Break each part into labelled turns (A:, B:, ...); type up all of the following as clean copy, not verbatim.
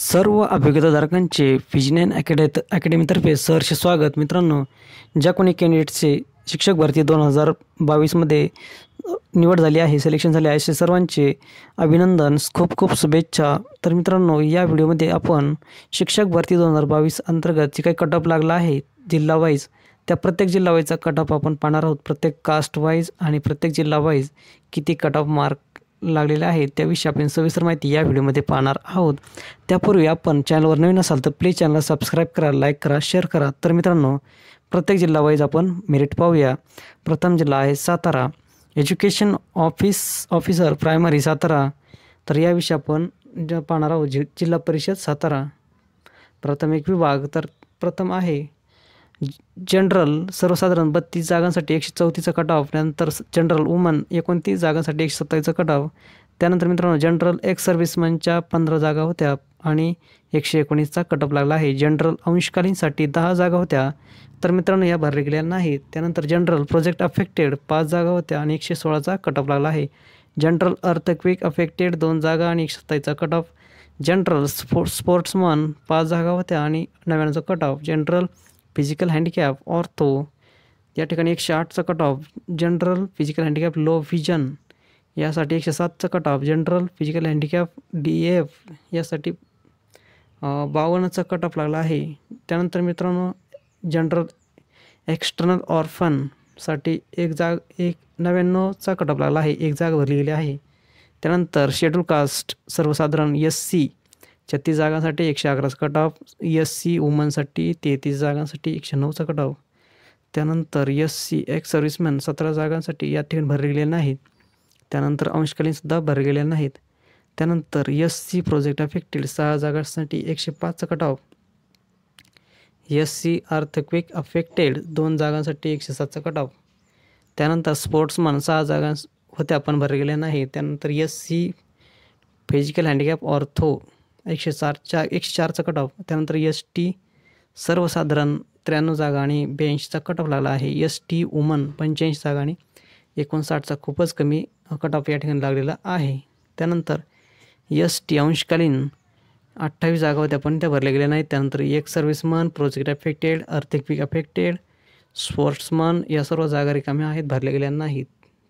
A: सर्व अभियोग्यताधारकांचे व्हिजन अकॅडमीतर्फे सहर्ष स्वागत. मित्रांनो, ज्या कोणी कॅन्डिडेट्सचे शिक्षक भरती 2022मध्ये निवड झाली आहे, सिलेक्शन झाले आहे, असे सर्वांचे अभिनंदन, खूप खूप शुभेच्छा. तर मित्रांनो, या व्हिडिओमध्ये आपण शिक्षक भरती 2022 अंतर्गत जे काही कट ऑफ लागला आहे जिल्हा वाईज, त्या प्रत्येक जिल्हा वाईजचा कट ऑफ आपण पाहणार आहोत. प्रत्येक कास्ट वाईज आणि प्रत्येक जिल्हा वाईज किती कट ऑफ मार्क लागलेले आहेत त्याविषयी आपण सविस्तर माहिती या व्हिडिओमध्ये पाहणार आहोत. त्यापूर्वी आपण चॅनलवर नवीन असाल तर प्लीज चॅनलला सबस्क्राईब करा, लाईक करा, शेअर करा. तर मित्रांनो, प्रत्येक जिल्हा वाईज आपण मेरिट पाहूया. प्रथम जिल्हा आहे Satara, education officer primary Satara. तर याविषयी आपण पाहणार आहोत. जिल्हा परिषद सातारा प्राथमिक विभाग. तर प्रथम आहे जनरल सर्वसाधारण 32 जागांसाठी 134चा कट ऑफ. त्यानंतर जनरल वुमन 29 जागांसाठी 127चा कट ऑफ. त्यानंतर मित्रांनो, जनरल एक्स सर्व्हिसमनच्या 15 जागा होत्या आणि 119चा कट ऑफ लागला आहे. जनरल अंशकालीनसाठी 10 जागा होत्या, तर मित्रांनो या भरल्या गेल्या नाहीत. त्यानंतर जनरल प्रोजेक्ट अफेक्टेड 5 जागा होत्या आणि 116चा कट ऑफ लागला आहे. जनरल अर्थक्वेक अफेक्टेड 2 जागा आणि 127चा कट ऑफ. जनरल स्पोर्ट्समन 5 जागा होत्या आणि 99चा cut off. General physical handicap ortho या ठिकाणी 108चा cut off. General physical handicap low vision यासाठी 107चा cut off. General physical handicap DF यासाठी 52चा कट ऑफ लागला आहे. त्यानंतर मित्रांनो, जनरल एक्सटर्नल ऑर्फनसाठी 99चा कट ऑफ लागला आहे, 1 जागा भरली गेली आहे. त्यानंतर शेड्यूल कास्ट सर्वसाधारण SC 36 जागांसाठी 111चा कट ऑफ. SC वुमनसाठी 33 जागांसाठी 109चा कट ऑफ. त्यानंतर SC एक्स सर्व्हिसमॅन 17 जागांसाठी या ठिकाणी भरले गेले नाहीत. त्यानंतर अंशकालीनसुद्धा भरले गेले नाहीत. त्यानंतर SC प्रोजेक्ट अफेक्टेड 6 जागांसाठी 105चा cut off. SC earthquake affected 2 जागांसाठी 107चा कट ऑफ. त्यानंतर स्पोर्ट्समन 6 जागा होत्या पण भरले गेल्या नाहीत. त्यानंतर SC फिजिकल हँडिकॅप ऑर्थो 104चा कट ऑफ. त्यानंतर ST सर्वसाधारण 93 जागा आणि 82चा कट ऑफ लागला आहे. ST वुमन 85 जागा आणि 59चा खूपच कमी कट ऑफ या ठिकाणी लागलेला आहे. त्यानंतर ST अंशकालीन 28 जागा होत्या पण त्या भरल्या गेल्या नाहीत. त्यानंतर एक serviceman project affected earthquake affected sportsman या सर्व जागा रिकाम्या आहेत, भरल्या गेल्या नाहीत.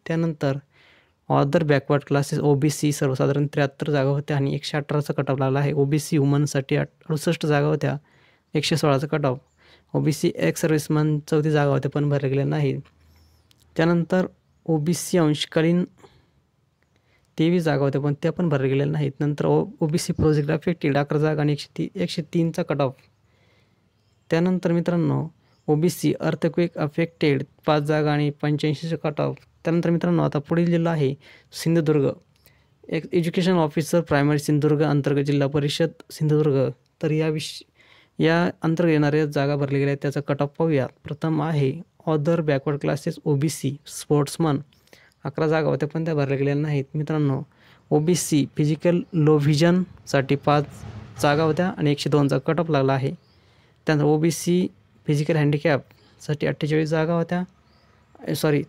A: त्यानंतर ऑदर बॅकवर्ड क्लासेस OBC सर्वसाधारण 73 जागा होत्या आणि 118चा कट ऑफ लागला आहे. OBC वुमनसाठी 68 जागा होत्या, 116चा cut off. OBC ex serviceman 34 जागा होत्या पण भरल्या गेल्या नाहीत. त्यानंतर OBC अंशकालीन 23 जागा होत्या पण त्या पण भरल्या गेल्या नाहीत. नंतर OBC प्रोजेक्ट अफेक्टेड 11 जागा आणि 103चा कट ऑफ. त्यानंतर मित्रांनो, OBC अर्थक्वेक अफेक्टेड 5 जागा आणि 85चा कट ऑफ. त्यानंतर मित्रांनो, आता पुढील जिल्हा आहे Sindhudurg. Education officer primary Sindhudurg अंतर्गत जिल्हा परिषद सिंधुदुर्ग. तर या अंतर्गत येणाऱ्या जागा भरल्या गेल्या त्याचा कट ऑफ पाहूया. प्रथम आहे other backward classes OBC sportsman 11 जागा होत्या पण त्या भरल्या गेल्या नाहीत. मित्रांनो, OBC फिजिकल लो व्हिजनसाठी 5 जागा होत्या आणि 102चा कट ऑफ लागला आहे. त्यानंतर OBC फिजिकल हँडिकॅपसाठी 48 जागा होत्या,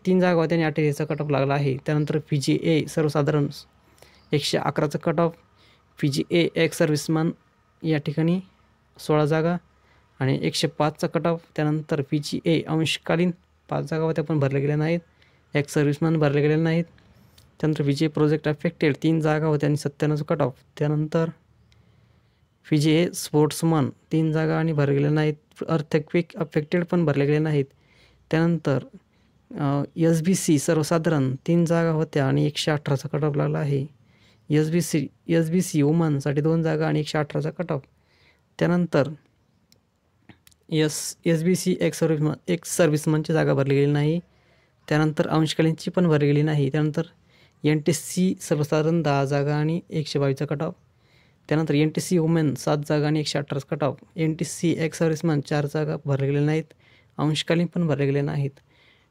A: 3 जागा होत्या आणि 48चा कट ऑफ लागला आहे. त्यानंतर PGA सर्वसाधारण 111चा cut off. PGA ex serviceman या ठिकाणी 16 जागा आणि 105चा कट ऑफ. त्यानंतर PGA अंशकालीन 5 जागा होत्या पण भरल्या गेल्या नाहीत, एक्स सर्व्हिसमन भरले गेलेले नाहीत. त्यानंतर PGA प्रोजेक्ट अफेक्टेड 3 जागा होत्या आणि 97चा कट ऑफ. त्यानंतर PGA स्पोर्ट्समन 3 जागा आणि भरले गेल्या नाहीत. अर्थक्वेक अफेक्टेड पण भरले गेले नाहीत. त्यानंतर SBC सर्वसाधारण 3 जागा होत्या आणि 118चा कट ऑफ लागला आहे. SBC वुमनसाठी 2 जागा आणि 118चा कट ऑफ. त्यानंतर SBC एक्स सर्व्हिसमनची जागा भरली गेली नाही. त्यानंतर अंशकालीनची पण भरली गेली नाही. त्यानंतर NTC सर्वसाधारण 10 जागा आणि 122चा कट ऑफ. त्यानंतर NTC वुमेन 7 जागा आणि 118चा cut off. NTC ex serviceman 4 जागा भरल्या गेल्या नाहीत, अंशकालीन पण भरले गेले नाहीत.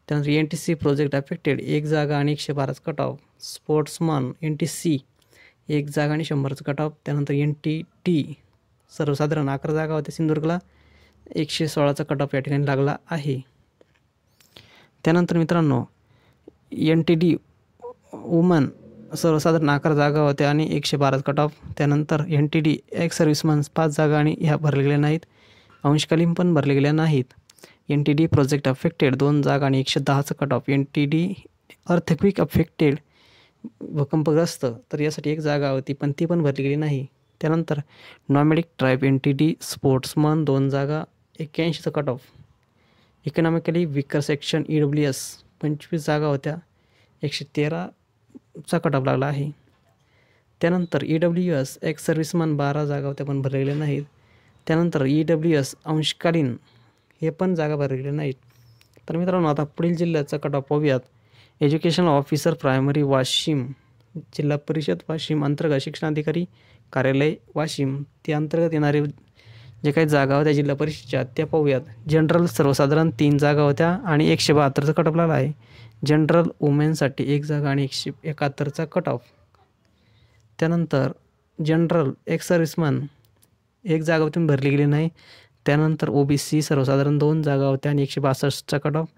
A: त्यानंतर NTC प्रोजेक्ट अफेक्टेड 1 जागा आणि 112चा कट ऑफ. स्पोर्ट्समन NTC 1 जागा आणि 100चा कट ऑफ. त्यानंतर NTT सर्वसाधारण 11 जागा होत्या सिंधुदुर्गला, 116चा कट ऑफ या ठिकाणी लागला आहे. त्यानंतर मित्रांनो, NTD वुमन सर्वसाधारण 11 जागा होत्या आणि 112 कट ऑफ. त्यानंतर NTD एक्स सर्व्हिसमन 5 जागा आणि ह्या भरल्या गेल्या नाहीत. अंशकालीन पण भरले गेल्या नाहीत. NTD प्रोजेक्ट अफेक्टेड 2 जागा आणि 110चं cut off. NTD earthquake affected भूकंपग्रस्त तर यासाठी 1 जागा होती पण ती पण भरली गेली नाही. त्यानंतर नॉमॅडिक ट्राईब NTD स्पोर्ट्समन 2 जागा 81चं cut off. Economically weaker section EWS 25 जागा होत्या 113चा कट ऑफ लागला आहे. त्यानंतर EWS एक्स सर्व्हिसमन 12 जागा होत्या पण भरल्या गेल्या नाहीत. त्यानंतर EWS अंशकालीन हे पण जागा भरल्या गेल्या नाहीत. तर मित्रांनो आता पुढील जिल्ह्याचा कट ऑफ पाहूयात. एज्युकेशनल ऑफिसर प्रायमरी वाशिम, जिल्हा परिषद वाशिम अंतर्गत शिक्षणाधिकारी कार्यालय वाशिम ते अंतर्गत येणारे जे काही जागा होत्या जिल्हा परिषदच्या त्या पाहूयात. जनरल सर्वसाधारण 3 जागा होत्या आणि 172चा कट ऑफ लागला आहे. जनरल वुमेनसाठी 1 जागा आणि 171चा कट ऑफ. त्यानंतर जनरल एक्स सर्व्हिसमन 1 जागा होती भरली गेली नाही. त्यानंतर OBC सर्वसाधारण 2 जागा होत्या आणि 162चा कट ऑफ.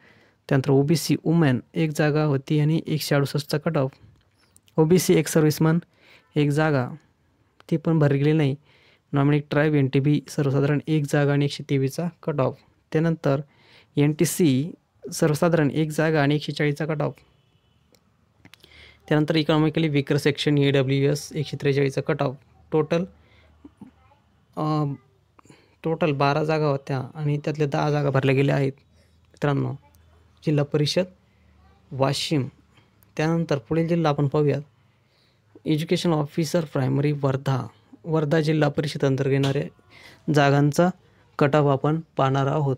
A: त्यानंतर OBC वुमेन 1 जागा होती आणि 168चा cut off. OBC ex serviceman 1 जागा ती पण भरली गेली नाही. नॉमिनिक ट्राईब NTB सर्वसाधारण 1 जागा आणि 123चा कट ऑफ. त्यानंतर NTC सर्वसाधारण 1 जागा आणि 140चा कट ऑफ. त्यानंतर इकॉनॉमिकली विकर सेक्शन EWS 143चा कट ऑफ. टोटल 12 जागा होत्या आणि त्यातल्या 10 जागा भरल्या गेल्या आहेत मित्रांनो जिल्हा परिषद वाशिम. त्यानंतर पुढील जिल्हा आपण पाहूयात. एज्युकेशन ऑफिसर प्रायमरी वर्धा जिल्हा परिषद अंतर्गत येणाऱ्या जागांचा कट ऑफ आपण पाहणार आहोत.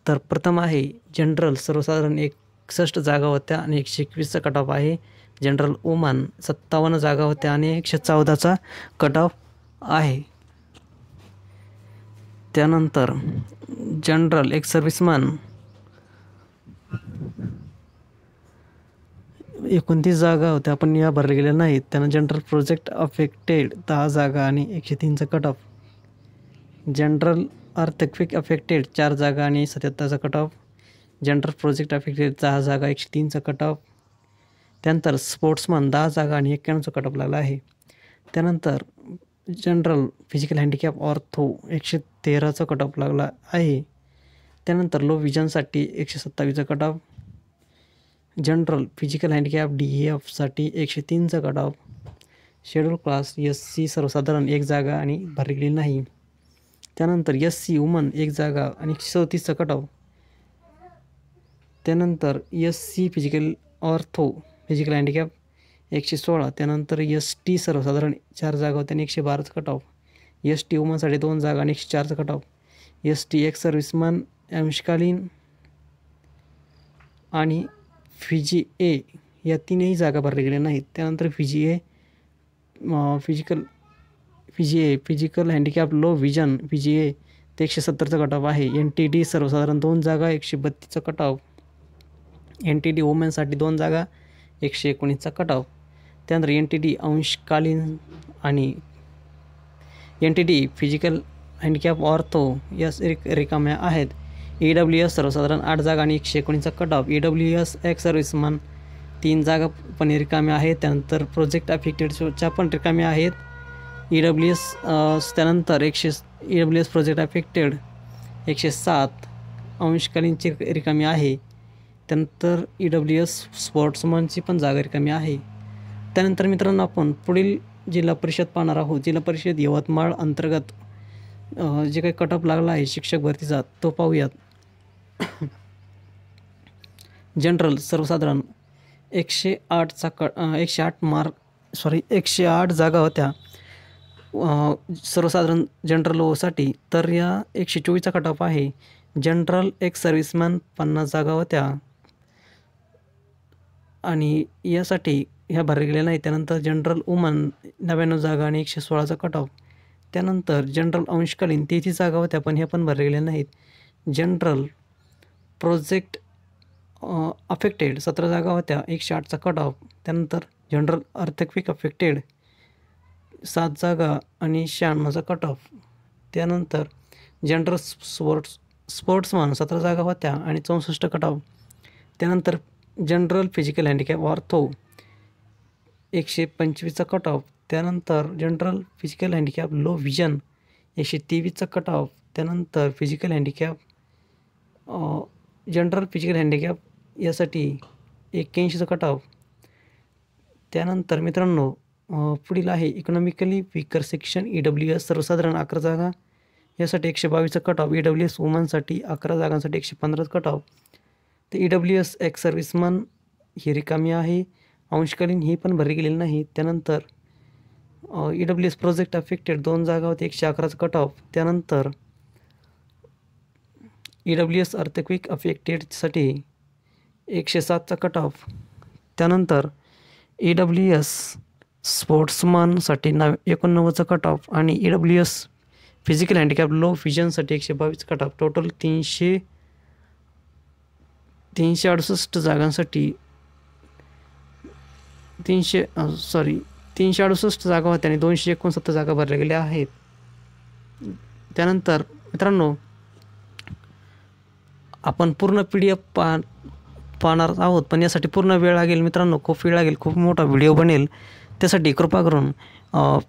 A: तर प्रथम आहे जनरल सर्वसाधारण 61 जागा होत्या आणि 121चा कट ऑफ आहे. जनरल वुमन 57 जागा होत्या आणि 114चा कट ऑफ आहे. त्यानंतर जनरल एक्स सर्व्हिसमन 29 जागा होत्या पण या भरल्या गेल्या नाहीत. त्यानंतर जनरल प्रोजेक्ट अफेक्टेड 10 जागा आणि 103चा cut off. General earthquake affected 4 जागा आणि 77चा cut off. General project affected 10 जागा 103चा कट ऑफ. त्यानंतर स्पोर्ट्समन 10 जागा आणि 91चा कट ऑफ लागला आहे. त्यानंतर जनरल फिजिकल हँडिकॅप ऑर्थो 113चा कट ऑफ लागला आहे. त्यानंतर लो विजनसाठी 127चा cut off. General physical handicap DEFसाठी 103चा cut off. Schedule class SC सर्वसाधारण 1 जागा आणि भरली गेली नाही. त्यानंतर SC वुमन 1 जागा आणि 134चा कट ऑफ. त्यानंतर SC physical ortho physical handicap 116. त्यानंतर ST सर्वसाधारण 4 जागा होत्या आणि 112चा कट ऑफ. ST वुमनसाठी 2 जागा आणि 104चा cut off. ST ex serviceman अंशकालीन आणि FIGA या 3ही जागा भरल्या गेल्या नाहीत. त्यानंतर FIGA physical handicap low vision FIGA ते 170चा कट ऑफ आहे. NTD सर्वसाधारण 2 जागा 132चा कट ऑफ. NTD वुमेनसाठी 2 जागा 119चा कट ऑफ. त्यानंतर NTD अंशकालीन आणि NTD फिजिकल हँडिकॅप ऑर्थो या रिकाम्या आहेत. EWS सर्वसाधारण 8 जागा आणि 119चा cut off. EWS ex serviceman 3 जागा पण रिकाम्या आहेत. त्यानंतर प्रोजेक्ट अफेक्टेडच्या पण रिकाम्या आहेत. त्यानंतर EWS प्रोजेक्ट अफेक्टेड 107 अंशकालीनची रिकामी आहे. त्यानंतर EWS स्पोर्ट्समनची पण जागा रिकामी आहे. त्यानंतर मित्रांनो आपण पुढील जिल्हा परिषद पाहणार आहोत. जिल्हा परिषद यवतमाळ अंतर्गत जे काही कट ऑफ लागला आहे शिक्षक भरतीचा तो पाहूयात. जनरल सर्वसाधारण 108 जागा होत्या सर्वसाधारण जनरल ओसाठी. तर या 124चा कट ऑफ आहे. जनरल एक्स सर्व्हिसमॅन 50 जागा होत्या आणि यासाठी ह्या भरल्या गेल्या नाही. त्यानंतर जनरल वुमन 99 जागा आणि 116चा कट ऑफ. त्यानंतर जनरल अंशकालीन 33 जागा होत्या पण ह्या पण भरल्या गेल्या नाहीत. जनरल प्रोजेक्ट अफेक्टेड 17 जागा होत्या 108चा कट ऑफ. त्यानंतर जनरल अर्थक्विक अफेक्टेड 7 जागा आणि 96चा कट ऑफ. त्यानंतर जनरल स्पोर्ट्समन 17 जागा होत्या आणि 64 कट ऑफ. त्यानंतर जनरल फिजिकल हँडिकॅप ऑर्थो 125चा कट ऑफ. त्यानंतर general physical handicap low vision 123चा कट ऑफ. त्यानंतर physical handicap general physical handicap यासाठी 81चा कट ऑफ. त्यानंतर मित्रांनो पुढील आहे इकॉनॉमिकली वीकर सेक्शन EWS सर्वसाधारण 11 जागा यासाठी 122चा कट ऑफ. EWS वुमनसाठी 11 जागांसाठी 115 कट ऑफ. तर EWS एक्स सर्व्हिसमन ही रिकामी आहे, अंशकालीन ही पण भरली गेलेली नाही. त्यानंतर EWS प्रोजेक्ट अफेक्टेड 2 जागा होती 111चा कट ऑफ. त्यानंतर EWS अर्थक्विक अफेक्टेडसाठी 107चा कट ऑफ. त्यानंतर EWS स्पोर्ट्समनसाठी 89चा कट ऑफ आणि EWS फिजिकल हँडिकॅप लो व्हिजनसाठी 122 कट ऑफ. टोटल 368 जागांसाठी 368 जागा होत्या आणि 269 जागा भरल्या गेल्या आहेत. त्यानंतर मित्रांनो आपण पूर्ण PDF पाहणार आहोत, पण यासाठी पूर्ण वेळ लागेल मित्रांनो, खूप वेळ लागेल, खूप मोठा व्हिडिओ बनेल. त्यासाठी कृपा करून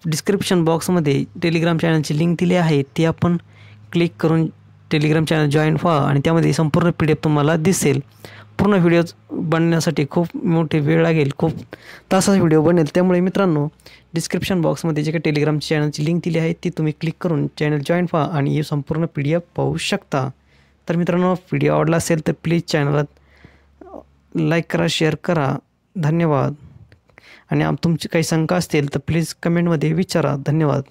A: डिस्क्रिप्शन बॉक्समध्ये टेलिग्राम चॅनलची लिंक दिली आहे, ती आपण क्लिक करून टेलिग्राम चॅनल जॉईन व्हा आणि त्यामध्ये संपूर्ण PDF तुम्हाला दिसेल. पूर्ण व्हिडिओ बनण्यासाठी खूप मोठी वेळ लागेल, खूप तासाचा व्हिडिओ बनेल. त्यामुळे मित्रांनो डिस्क्रिप्शन बॉक्समध्ये जे काही टेलिग्राम चॅनलची लिंक दिली आहे ती तुम्ही क्लिक करून चॅनल जॉईन व्हा आणि संपूर्ण PDF पाहू शकता. तर मित्रांनो व्हिडिओ आवडला असेल तर प्लीज चॅनलला लाईक करा, शेअर करा. धन्यवाद. आणि तुमची काही शंका असतील तर प्लीज कमेंटमध्ये विचारा. धन्यवाद.